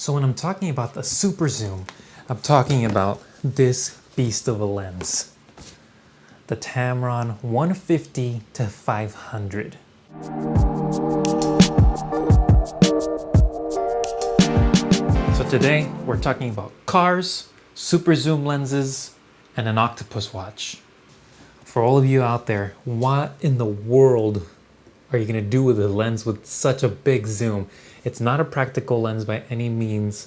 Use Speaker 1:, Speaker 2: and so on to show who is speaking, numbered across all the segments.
Speaker 1: So when I'm talking about the super zoom, I'm talking about this beast of a lens. The Tamron 150-500. So today we're talking about cars, super zoom lenses, and an octopus watch. For all of you out there, what in the world are you going to do with a lens with such a big zoom? It's not a practical lens by any means.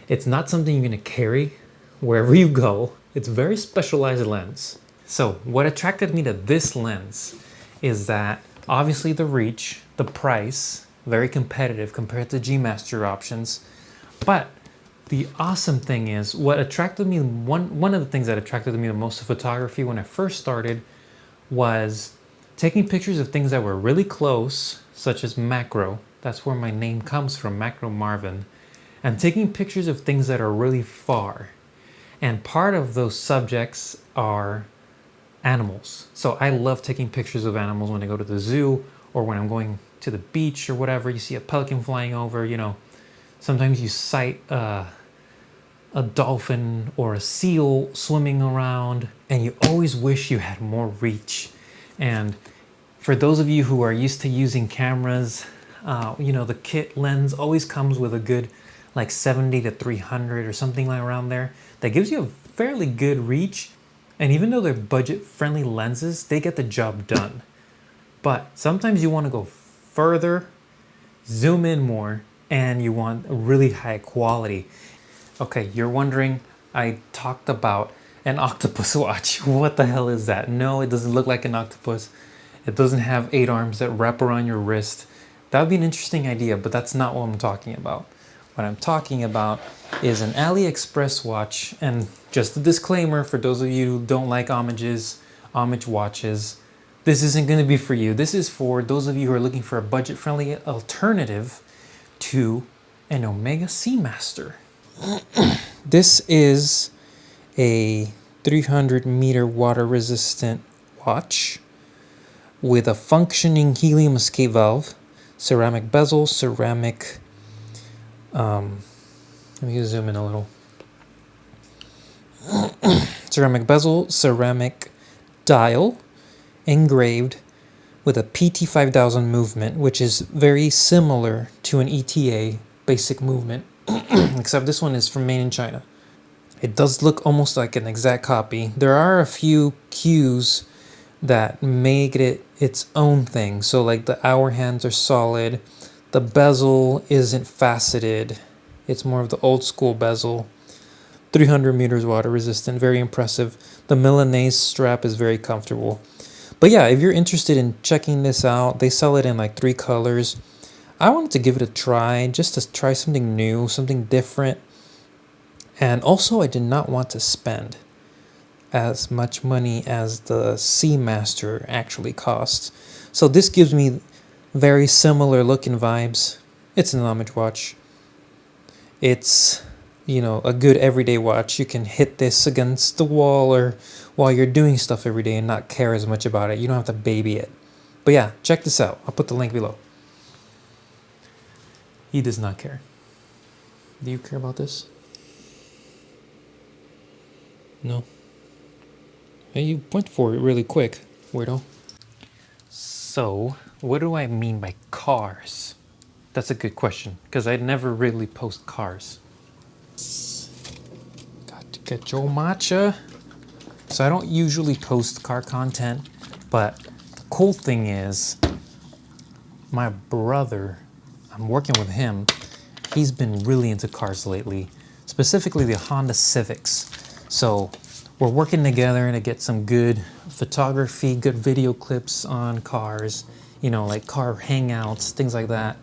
Speaker 1: It's not something you're going to carry wherever you go. It's a very specialized lens. So what attracted me to this lens is that obviously the reach, the price, very competitive compared to G-Master options. But the awesome thing is what attracted me, one of the things that attracted me the most to photography when I first started was taking pictures of things that were really close, such as macro. That's where my name comes from, Macro Marvin. And taking pictures of things that are really far. And part of those subjects are animals. So I love taking pictures of animals when I go to the zoo or when I'm going to the beach or whatever. You see a pelican flying over, you know. Sometimes you sight a dolphin or a seal swimming around, and you always wish you had more reach. And for those of you who are used to using cameras, you know, the kit lens always comes with a good like 70 to 300 or something like around there. That gives you a fairly good reach. And even though they're budget-friendly lenses, they get the job done. But sometimes you want to go further, zoom in more, and you want a really high quality. Okay, you're wondering, I talked about an octopus watch. What the hell is that? No, it doesn't look like an octopus. It doesn't have 8 arms that wrap around your wrist. That would be an interesting idea, but that's not what I'm talking about. What I'm talking about is an AliExpress watch, and just a disclaimer for those of you who don't like homage watches, this isn't going to be for you. This is for those of you who are looking for a budget-friendly alternative to an Omega Seamaster. This is a 300-meter water-resistant watch with a functioning helium escape valve, ceramic bezel, ceramic let me zoom in a little. Ceramic bezel, ceramic dial, engraved with a PT5000 movement, which is very similar to an ETA basic movement, except this one is from made in China. It does look almost like an exact copy. There are a few cues that make it its own thing. So like the hour hands are solid. The bezel isn't faceted. It's more of the old school bezel. 300 meters water resistant, very impressive. The Milanese strap is very comfortable. But yeah, if you're interested in checking this out, they sell it in like 3 colors. I wanted to give it a try, just to try something new, something different. And also I did not want to spend as much money as the Seamaster actually costs. So this gives me very similar looking vibes. It's an homage watch. It's, you know, a good everyday watch. You can hit this against the wall or while you're doing stuff every day and not care as much about it. You don't have to baby it. But yeah, check this out. I'll put the link below. He does not care. Do you care about this? No. Hey, you went for it really quick, weirdo. So, what do I mean by cars? That's a good question, because I never really post cars. Got to get your matcha. So I don't usually post car content, but the cool thing is, my brother, I'm working with him, he's been really into cars lately, specifically the Honda Civics. So we're working together to get some good photography, good video clips on cars, you know, like car hangouts, things like that.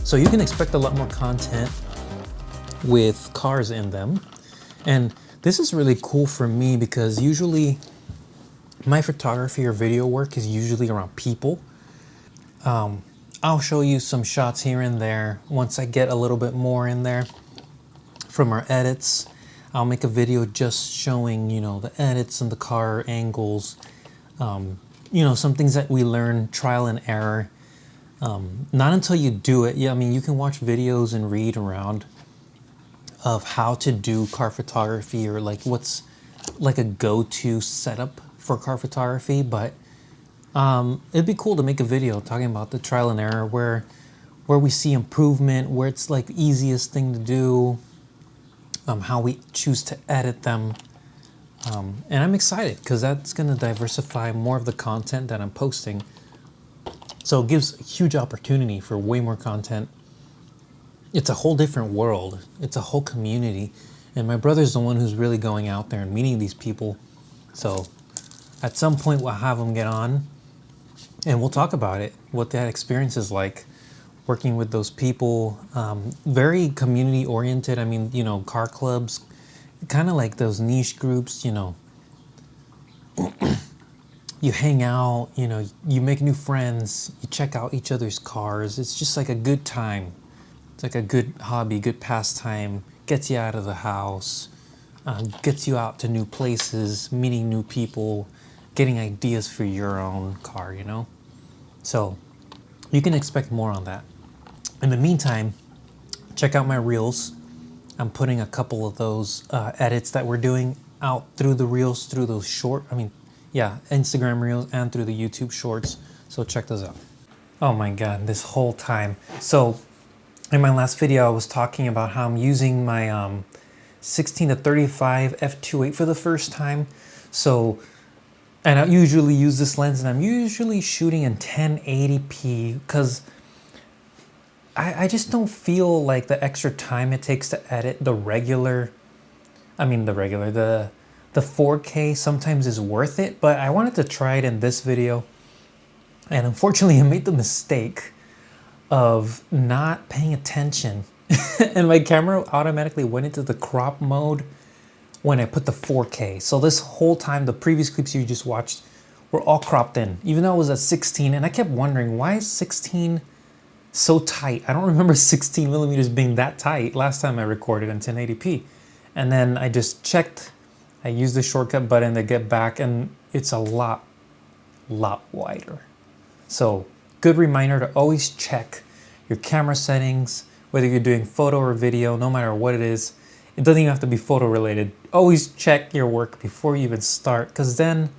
Speaker 1: So you can expect a lot more content with cars in them. And This is really cool for me because usually my photography or video work is usually around people. I'll show you some shots here and there. Once I get a little bit more in there from our edits, I'll make a video just showing, you know, the edits and the car angles, you know, some things that we learn trial and error. Not until you do it. Yeah, I mean, you can watch videos and read around of how to do car photography, or like what's like a go-to setup for car photography, but it'd be cool to make a video talking about the trial and error, where we see improvement, where it's like the easiest thing to do, how we choose to edit them. And I'm excited because that's going to diversify more of the content that I'm posting. So it gives a huge opportunity for way more content. It's a whole different world. It's a whole community. And my brother's the one who's really going out there and meeting these people. So at some point we'll have him get on and we'll talk about it, what that experience is like working with those people. Very community oriented. I mean, you know, car clubs, kind of like those niche groups, you know. You hang out, you know, you make new friends, you check out each other's cars. It's just like a good time. It's like a good hobby, good pastime, gets you out of the house, gets you out to new places, meeting new people, getting ideas for your own car, you know? So you can expect more on that. In the meantime, check out my reels. I'm putting a couple of those edits that we're doing out through the reels, through those Instagram reels and through the YouTube shorts. So check those out. Oh my God, this whole time. So in my last video, I was talking about how I'm using my 16-35 f2.8 for the first time. So, and I usually use this lens, and I'm usually shooting in 1080p because I just don't feel like the extra time it takes to edit the 4K sometimes is worth it, but I wanted to try it in this video. And unfortunately, I made the mistake of not paying attention and my camera automatically went into the crop mode when I put the 4K. So this whole time, the previous clips you just watched were all cropped in, even though it was at 16. And I kept wondering, why is 16 so tight? I don't remember 16 millimeters being that tight last time I recorded in 1080p. And then I just checked, I used the shortcut button to get back, and it's a lot wider. So good reminder to always check your camera settings, whether you're doing photo or video, no matter what it is. It doesn't even have to be photo related. Always check your work before you even start, because then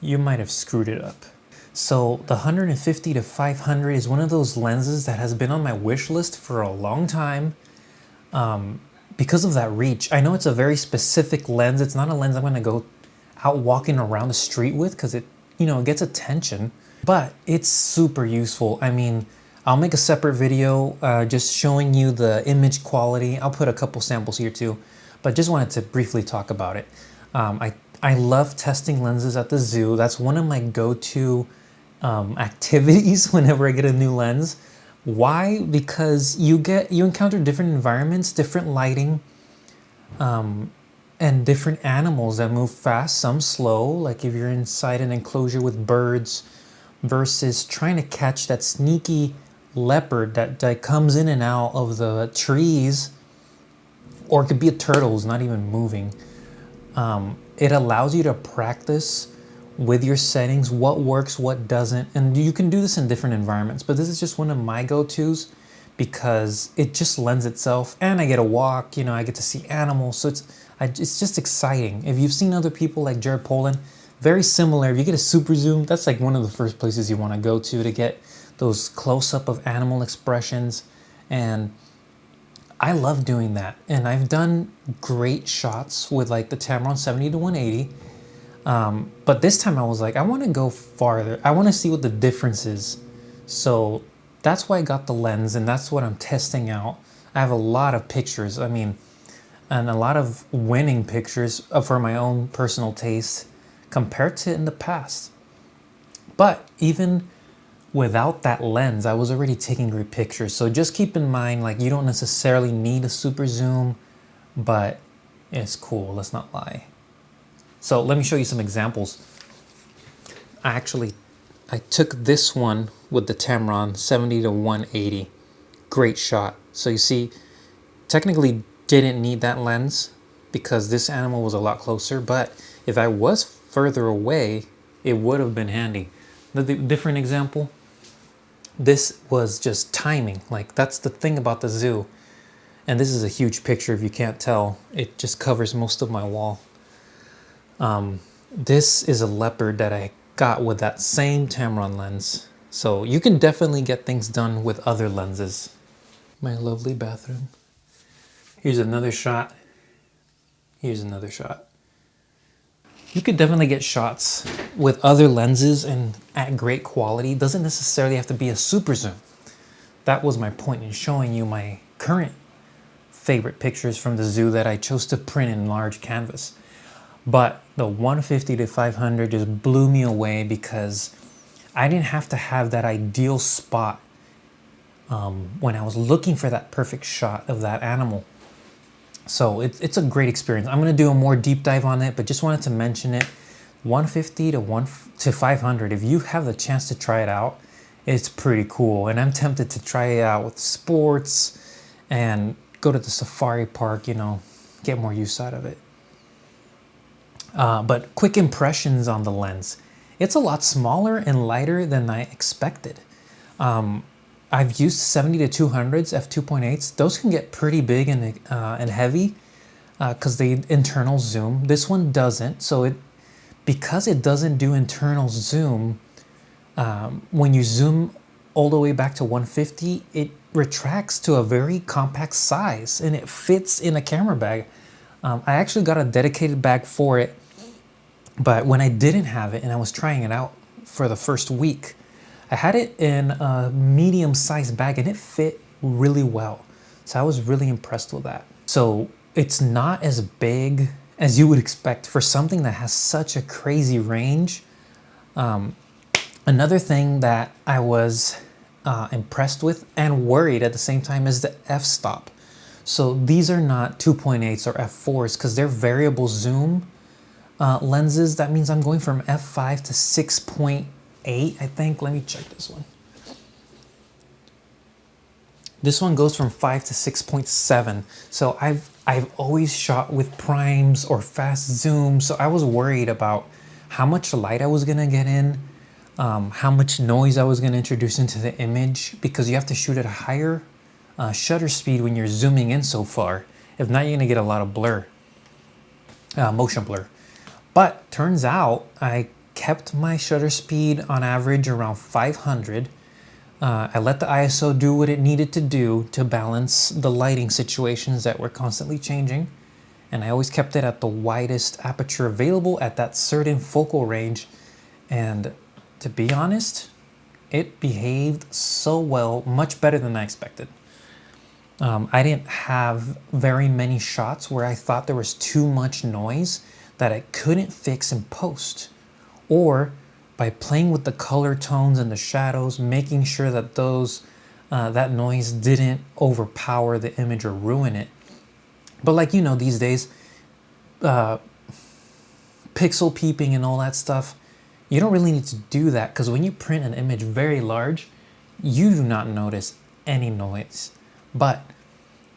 Speaker 1: you might have screwed it up. So the 150-500 is one of those lenses that has been on my wish list for a long time because of that reach. I know it's a very specific lens. It's not a lens I'm going to go out walking around the street with because it, you know, it gets attention, but it's super useful. I mean, I'll make a separate video just showing you the image quality. I'll put a couple samples here too, but just wanted to briefly talk about it. I love testing lenses at the zoo. That's one of my go-to activities whenever I get a new lens. Why? Because you encounter different environments, different lighting, and different animals that move fast, some slow, like if you're inside an enclosure with birds, versus trying to catch that sneaky leopard that comes in and out of the trees, or it could be a turtle who's not even moving. It allows you to practice with your settings, what works, what doesn't, and you can do this in different environments, but this is just one of my go-tos because it just lends itself, and I get to walk, you know, I get to see animals, so it's just exciting. If you've seen other people like Jared Polin, very similar. If you get a super zoom, that's like one of the first places you want to go to get those close-up of animal expressions, and I love doing that. And I've done great shots with like the Tamron 70-180, but this time I was like, I want to go farther. I want to see what the difference is. So that's why I got the lens, and that's what I'm testing out. I have a lot of pictures, I mean, and a lot of winning pictures for my own personal taste compared to in the past. But even without that lens, I was already taking great pictures. So just keep in mind, like, you don't necessarily need a super zoom, but is cool, let's not lie. So let me show you some examples. I took this one with the Tamron 70-180. Great shot. So you see, technically didn't need that lens because this animal was a lot closer, but if I was further away, it would have been handy. The different example, this was just timing. Like, that's the thing about the zoo. And this is a huge picture if you can't tell. It just covers most of my wall. This is a leopard that I got with that same Tamron lens. So you can definitely get things done with other lenses. My lovely bathroom. Here's another shot. Here's another shot. You could definitely get shots with other lenses and at great quality. Doesn't necessarily have to be a super zoom. That was my point in showing you my current favorite pictures from the zoo that I chose to print in large canvas. But the 150-500 just blew me away because I didn't have to have that ideal spot when I was looking for that perfect shot of that animal. So it's a great experience. I'm going to do a more deep dive on it, but just wanted to mention it. 150-500, if you have the chance to try it out, it's pretty cool. And I'm tempted to try it out with sports and go to the safari park, you know, get more use out of it. But quick impressions on the lens. It's a lot smaller and lighter than I expected. I've used 70-200s, f2.8s. Those can get pretty big and heavy because they internal zoom. This one doesn't. So because it doesn't do internal zoom, when you zoom all the way back to 150, it retracts to a very compact size and it fits in a camera bag. I actually got a dedicated bag for it, but when I didn't have it and I was trying it out for the first week, I had it in a medium-sized bag and it fit really well. So I was really impressed with that. So it's not as big as you would expect for something that has such a crazy range. Another thing that I was impressed with and worried at the same time is the f-stop. So these are not 2.8s or f4s because they're variable zoom lenses. That means I'm going from f5 to 6.8, I think. Let me check this one. This one goes from 5 to 6.7. So I've always shot with primes or fast zoom. So I was worried about how much light I was gonna get in, how much noise I was gonna introduce into the image, because you have to shoot at a higher shutter speed when you're zooming in so far. If not, you're gonna get a lot of blur, motion blur. But turns out I kept my shutter speed on average around 500. I let the ISO do what it needed to do to balance the lighting situations that were constantly changing. And I always kept it at the widest aperture available at that certain focal range. And to be honest, it behaved so well, much better than I expected. I didn't have very many shots where I thought there was too much noise that I couldn't fix in post, or by playing with the color tones and the shadows, making sure that that noise didn't overpower the image or ruin it. But like, you know, these days, pixel peeping and all that stuff, you don't really need to do that, because when you print an image very large, you do not notice any noise. But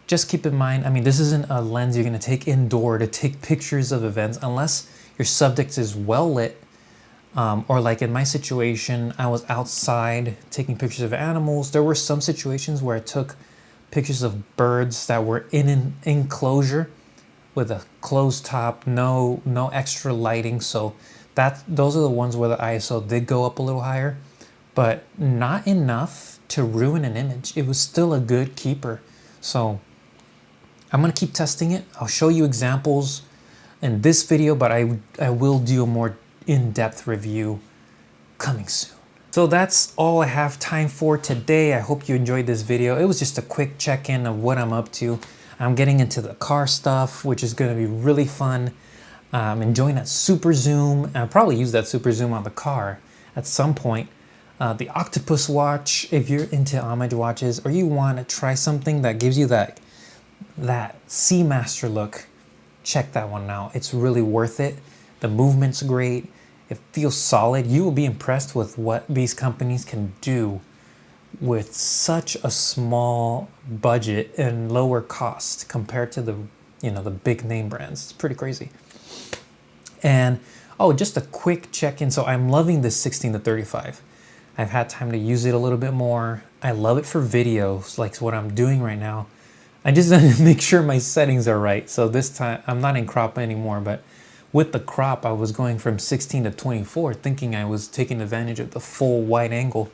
Speaker 1: just keep in mind, I mean, this isn't a lens you're going to take indoor to take pictures of events unless your subject is well lit, or like in my situation, I was outside taking pictures of animals. There were some situations where I took pictures of birds that were in an enclosure with a closed top, no extra lighting. So those are the ones where the ISO did go up a little higher, but not enough to ruin an image. It was still a good keeper. So I'm gonna keep testing it. I'll show you examples in this video, but I will do a more in-depth review coming soon. So that's all I have time for today. I hope you enjoyed this video. It was just a quick check-in of what I'm up to. I'm getting into the car stuff, which is gonna be really fun. I'm enjoying that super zoom. I'll probably use that super zoom on the car at some point. The octopus watch, if you're into homage watches or you want to try something that gives you that Seamaster look, check that one out. It's really worth it. The movement's great. It feels solid. You will be impressed with what these companies can do with such a small budget and lower cost compared to the, you know, the big name brands. It's pretty crazy. And oh, just a quick check-in. So I'm loving this 16-35. I've had time to use it a little bit more. I love it for videos, like what I'm doing right now. I just need to make sure my settings are right. So this time I'm not in crop anymore, but with the crop, I was going from 16-24, thinking I was taking advantage of the full wide angle.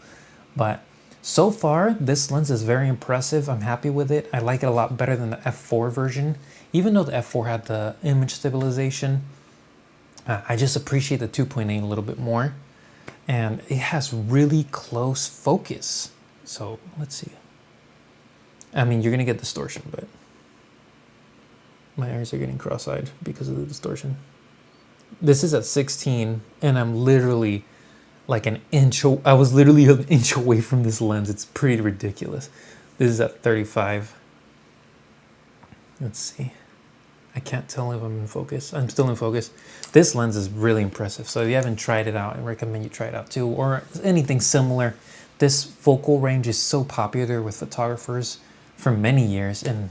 Speaker 1: But so far, this lens is very impressive. I'm happy with it. I like it a lot better than the f4 version. Even though the f4 had the image stabilization, I just appreciate the 2.8 a little bit more. And it has really close focus. So let's see. I mean, you're gonna get distortion, but my eyes are getting cross-eyed because of the distortion. This is at 16, and I'm literally like an inch. I was literally an inch away from this lens. It's pretty ridiculous. This is at 35. Let's see. I can't tell if I'm in focus. I'm still in focus. This lens is really impressive. So if you haven't tried it out, I recommend you try it out too, or anything similar. This focal range is so popular with photographers for many years, and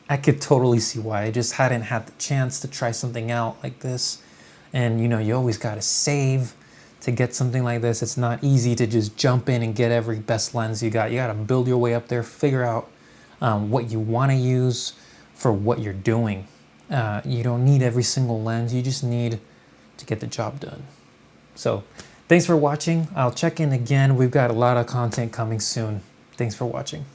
Speaker 1: I could totally see why. I just hadn't had the chance to try something out like this. And you know, you always got to save to get something like this. It's not easy to just jump in and get every best lens you got. You got to build your way up there, figure out what you want to use for what you're doing. You don't need every single lens. You just need to get the job done. So thanks for watching. I'll check in again. We've got a lot of content coming soon. Thanks for watching.